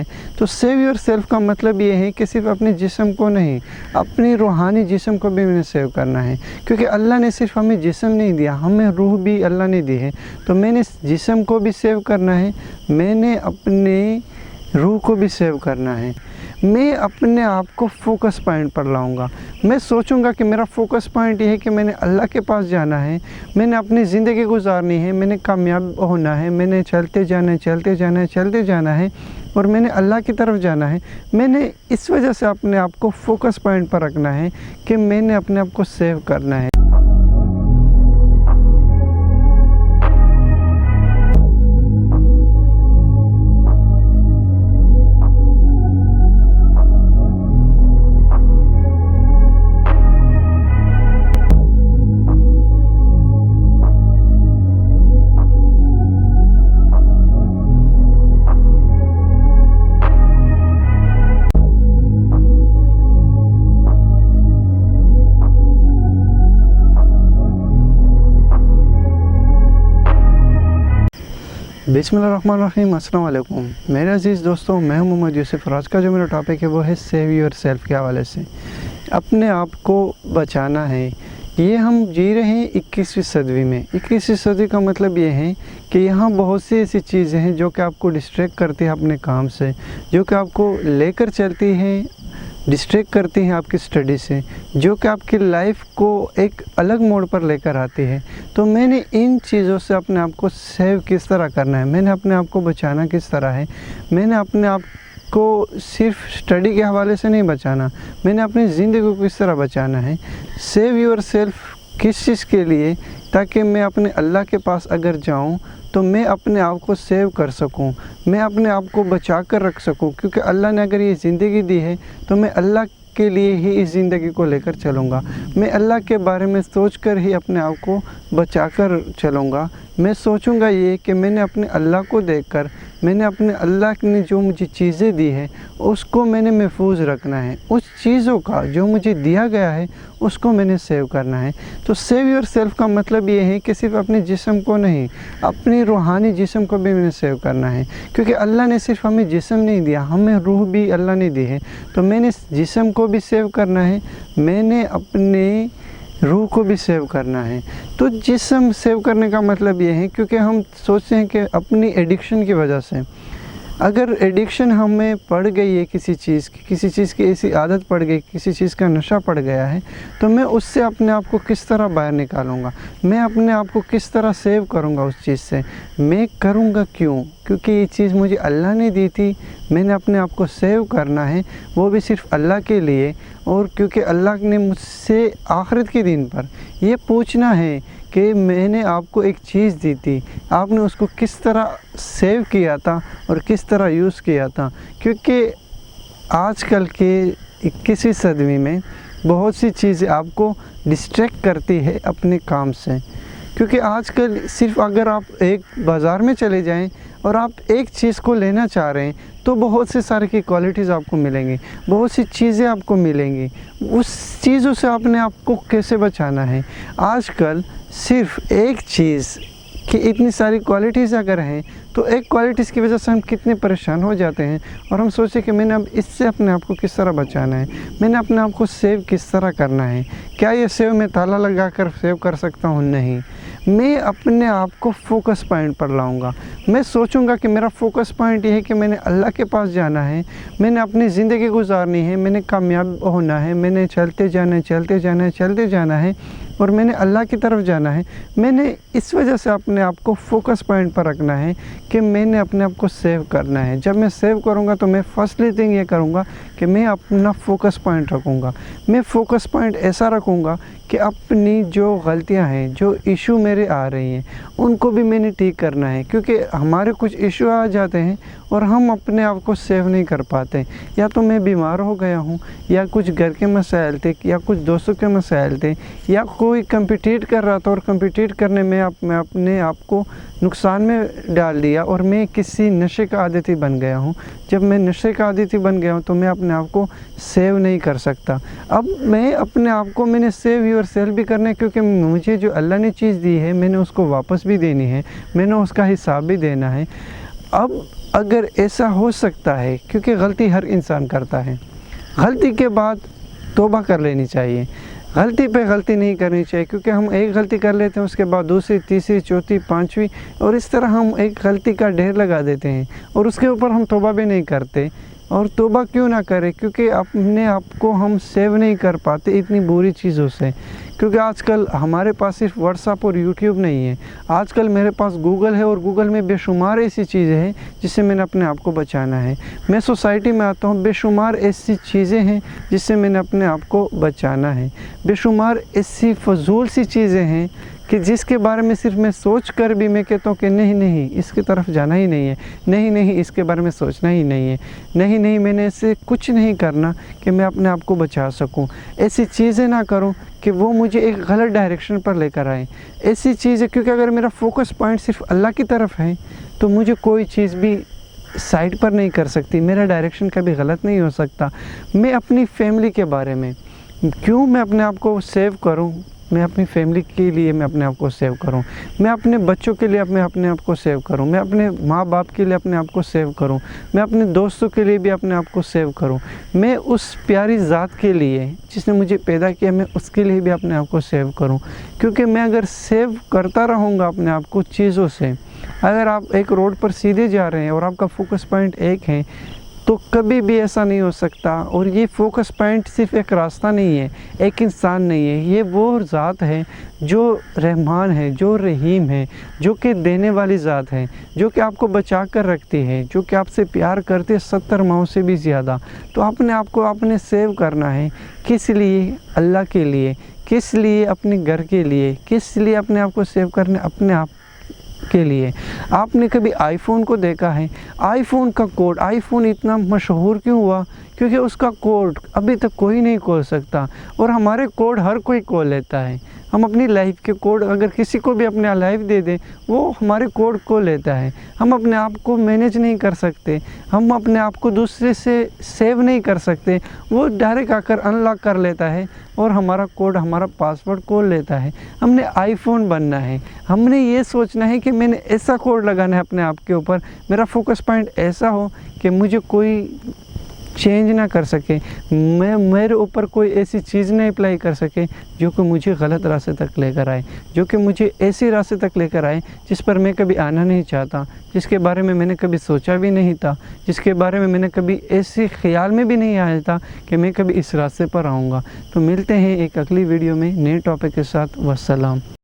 है। तो save your self का मतलब ये है कि सिर्फ अपने जिस्म को नहीं, अपनी रूहानी जिस्म को भी मैंने सेव करना है, क्योंकि अल्लाह ने सिर्फ हमें जिस्म नहीं दिया, हमें रूह भी अल्लाह ने दी है। तो मैंने जिस्म को भी सेव करना है, मैंने अपने रूह को भी सेव करना है। मैं अपने आप को फोकस पॉइंट पर लाऊंगा। मैं सोचूंगा कि मेरा फोकस पॉइंट ये है कि मैंने अल्लाह के पास जाना है, मैंने अपनी ज़िंदगी गुजारनी है, मैंने कामयाब होना है, मैंने चलते जाना है, चलते जाना है, चलते जाना है, और मैंने अल्लाह की तरफ जाना है। मैंने इस वजह से अपने आप को फोकस पॉइंट पर रखना है कि मैंने अपने आप को सेव करना है। बिस्मिल्लाहिर्रहमानिर्रहीम, अस्सलाम वालेकुम मेरे अज़ीज़ दोस्तों, मैं हूं मोहम्मद यूसुफ। और आज का जो मेरा टॉपिक है वो है सेव योर सेल्फ के हवाले से। अपने आप को बचाना है। ये हम जी रहे हैं 21वीं सदी में। 21वीं सदी का मतलब ये है कि यहाँ बहुत सी ऐसी चीज़ें हैं जो कि आपको डिस्ट्रैक्ट करती है अपने काम से, जो कि आपको लेकर चलती हैं, डिस्ट्रैक्ट करती हैं आपकी स्टडी से, जो कि आपकी लाइफ को एक अलग मोड़ पर लेकर आती है। तो मैंने इन चीज़ों से अपने आप को सेव किस तरह करना है, मैंने अपने आप को बचाना किस तरह है, मैंने अपने आप को सिर्फ स्टडी के हवाले से नहीं बचाना, मैंने अपनी ज़िंदगी को किस तरह बचाना है। सेव योर सेल्फ किस चीज़ के लिए, ताकि मैं अपने अल्लाह के पास अगर जाऊं तो मैं अपने आप को सेव कर सकूं, मैं अपने आप को बचा कर रख सकूं, क्योंकि अल्लाह ने अगर ये ज़िंदगी दी है तो मैं अल्लाह के लिए ही इस ज़िंदगी को लेकर चलूँगा। मैं अल्लाह के बारे में सोच कर ही अपने आप को बचा कर चलूँगा। मैं सोचूंगा ये कि मैंने अपने अल्लाह को देखकर, मैंने अपने अल्लाह ने जो मुझे चीज़ें दी है उसको मैंने महफूज रखना है, उस चीज़ों का जो मुझे दिया गया है उसको मैंने सेव करना है। तो सेव योर सेल्फ का मतलब ये है कि सिर्फ अपने जिस्म को नहीं, अपनी रूहानी जिस्म को भी मैंने सेव करना है, क्योंकि अल्लाह ने सिर्फ हमें जिस्म नहीं दिया, हमें रूह भी अल्लाह ने दी है। तो मैंने जिस्म को भी सेव करना है, मैंने अपने रूह को भी सेव करना है। तो जिस्म सेव करने का मतलब ये है, क्योंकि हम सोचते हैं कि अपनी एडिक्शन की वजह से, अगर एडिक्शन हमें पड़ गई है किसी चीज़ की, किसी चीज़ की ऐसी आदत पड़ गई, किसी चीज़ का नशा पड़ गया है, तो मैं उससे अपने आप को किस तरह बाहर निकालूंगा, मैं अपने आप को किस तरह सेव करूंगा उस चीज़ से, मैं करूंगा क्यों, क्योंकि ये चीज़ मुझे अल्लाह ने दी थी। मैंने अपने आप को सेव करना है, वो भी सिर्फ अल्लाह के लिए, और क्योंकि अल्लाह ने मुझसे आखिरत के दिन पर ये पूछना है कि मैंने आपको एक चीज़ दी थी, आपने उसको किस तरह सेव किया था और किस तरह यूज़ किया था। क्योंकि आजकल के 21वीं सदी में बहुत सी चीज़ें आपको डिस्ट्रैक्ट करती है अपने काम से। क्योंकि आजकल सिर्फ अगर आप एक बाज़ार में चले जाएं और आप एक चीज़ को लेना चाह रहे हैं तो बहुत से सारे की क्वालिटीज़ आपको मिलेंगी, बहुत सी चीज़ें आपको मिलेंगी। उस चीज़ों से अपने आप को कैसे बचाना है। आजकल सिर्फ एक चीज़ कि इतनी सारी क्वालिटीज़ अगर हैं तो एक क्वालिटीज़ की वजह से हम कितने परेशान हो जाते हैं, और हम सोचें कि मैंने अब इससे अपने आप को किस तरह बचाना है, मैंने अपने आप को सेव किस तरह करना है। क्या ये सेव मैं ताला लगा कर सेव कर सकता हूँ? नहीं, मैं अपने आप को फोकस पॉइंट पर लाऊंगा। मैं सोचूंगा कि मेरा फोकस पॉइंट ये है कि मैंने अल्लाह के पास जाना है, मैंने अपनी ज़िंदगी गुजारनी है, मैंने कामयाब होना है, मैंने चलते जाना है, चलते जाना है, चलते जाना है, और मैंने अल्लाह की तरफ जाना है। मैंने इस वजह से अपने आप को फोकस पॉइंट पर रखना है कि मैंने अपने आप को सेव करना है। जब मैं सेव करूँगा तो मैं फर्स्टली थिंग ये करूँगा कि मैं अपना फोकस पॉइंट रखूँगा। मैं फोकस पॉइंट ऐसा रखूँगा कि अपनी जो गलतियां हैं, जो इशू मेरे आ रही हैं, उनको भी मैंने ठीक करना है। क्योंकि हमारे कुछ इशू आ जाते हैं और हम अपने आप को सेव नहीं कर पाते। या तो मैं बीमार हो गया हूँ, या कुछ घर के मसाइल थे, या कुछ दोस्तों के मसाइल थे, या कोई कम्पिटिट कर रहा था और कम्पिटिट करने में मैं अपने आप को नुकसान में डाल दिया और मैं किसी नशे का आदती बन गया हूँ। जब मैं नशे का आदती बन गया हूँ तो मैं अपने आप को सेव नहीं कर सकता। अब मैं अपने आप को मैंने सेव योर सेल्फ भी करना है, क्योंकि मुझे जो अल्लाह ने चीज़ दी है मैंने उसको वापस भी देनी है, मैंने उसका हिसाब भी देना है। अब اگر ایسا ہو سکتا ہے، کیونکہ غلطی ہر انسان کرتا ہے، غلطی کے بعد توبہ کر لینی چاہیے، غلطی پہ غلطی نہیں کرنی چاہیے، کیونکہ ہم ایک غلطی کر لیتے ہیں، اس کے بعد دوسری، تیسری، چوتھی، پانچویں، اور اس طرح ہم ایک غلطی کا ڈھیر لگا دیتے ہیں اور اس کے اوپر ہم توبہ بھی نہیں کرتے۔ اور توبہ کیوں نہ کرے؟ کیونکہ اپنے آپ کو ہم سیو نہیں کر پاتے اتنی بری چیزوں سے، کیونکہ آج کل ہمارے پاس صرف واٹس ایپ اور یوٹیوب نہیں ہے، آج کل میرے پاس گوگل ہے، اور گوگل میں بے شمار ایسی چیزیں ہیں جس سے میں نے اپنے آپ کو بچانا ہے۔ میں سوسائٹی میں آتا ہوں، بے شمار ایسی چیزیں ہیں جس سے میں نے اپنے آپ کو بچانا ہے، بے شمار ایسی فضول سی چیزیں ہیں کہ جس کے بارے میں صرف میں سوچ کر بھی میں کہتا ہوں کہ نہیں اس کی طرف جانا ہی نہیں ہے، نہیں اس کے بارے میں سوچنا ہی نہیں ہے، نہیں میں نے ایسے کچھ نہیں کرنا کہ میں اپنے آپ کو بچا سکوں، ایسی چیزیں نہ کروں کہ وہ مجھے ایک غلط ڈائریکشن پر لے کر آئیں، ایسی چیزیں، کیونکہ اگر میرا فوکس پوائنٹ صرف اللہ کی طرف ہے تو مجھے کوئی چیز بھی سائڈ پر نہیں کر سکتی، میرا ڈائریکشن کبھی غلط نہیں ہو سکتا۔ میں اپنی فیملی کے بارے میں کیوں میں اپنے آپ کو سیو کروں؟ میں اپنی فیملی کے لیے میں اپنے آپ کو سیو کروں، میں اپنے بچوں کے لیے میں اپنے آپ کو سیو کروں، میں اپنے ماں باپ کے لیے اپنے آپ کو سیو کروں، میں اپنے دوستوں کے لیے بھی اپنے آپ کو سیو کروں، میں اس پیاری ذات کے لیے جس نے مجھے پیدا کیا، میں اس کے لیے بھی اپنے آپ کو سیو کروں، کیونکہ میں اگر سیو کرتا رہوں گا اپنے آپ کو چیزوں سے، اگر آپ ایک روڈ پر سیدھے جا رہے ہیں اور آپ کا فوکس پوائنٹ ایک ہے تو کبھی بھی ایسا نہیں ہو سکتا، اور یہ فوکس پوائنٹ صرف ایک راستہ نہیں ہے، ایک انسان نہیں ہے، یہ وہ ذات ہے جو رحمان ہے، جو رحیم ہے، جو کہ دینے والی ذات ہے، جو کہ آپ کو بچا کر رکھتی ہے، جو کہ آپ سے پیار کرتے 70 ماؤں سے بھی زیادہ۔ تو اپنے آپ کو آپ نے سیو کرنا ہے، کس لیے؟ اللہ کے لیے، کس لیے؟ اپنے گھر کے لیے، کس لیے اپنے آپ کو سیو کرنا؟ اپنے آپ کے لیے۔ آپ نے کبھی آئی فون کو دیکھا ہے؟ آئی فون کا کوڈ، آئی فون اتنا مشہور کیوں ہوا؟ کیونکہ اس کا کوڈ ابھی تک کوئی نہیں کھول سکتا، اور ہمارے کوڈ ہر کوئی کھول لیتا ہے۔ ہم اپنی لائف کے کوڈ اگر کسی کو بھی اپنے لائف دے دیں، وہ ہمارے کوڈ کھول لیتا ہے۔ ہم اپنے آپ کو مینیج نہیں کر سکتے، ہم اپنے آپ کو دوسرے سے سیو نہیں کر سکتے، وہ ڈائریکٹ آ کر انلاک کر لیتا ہے اور ہمارا کوڈ، ہمارا پاسورڈ کھول لیتا ہے۔ ہم نے آئی فون بننا ہے، ہم نے یہ سوچنا ہے کہ میں نے ایسا کوڈ لگانا ہے اپنے آپ کے اوپر، میرا فوکس پوائنٹ ایسا ہو کہ مجھے کوئی چینج نہ کر سکے، میرے اوپر کوئی ایسی چیز نہیں اپلائی کر سکے جو کہ مجھے غلط راستے تک لے کر آئے، جو کہ مجھے ایسی راستے تک لے کر آئے جس پر میں کبھی آنا نہیں چاہتا، جس کے بارے میں نے کبھی سوچا بھی نہیں تھا، جس کے بارے میں نے کبھی ایسے خیال میں بھی نہیں آیا تھا کہ میں کبھی اس راستے پر آؤں گا۔ تو ملتے ہیں ایک اگلی ویڈیو میں نئے ٹاپک کے ساتھ۔ والسلام۔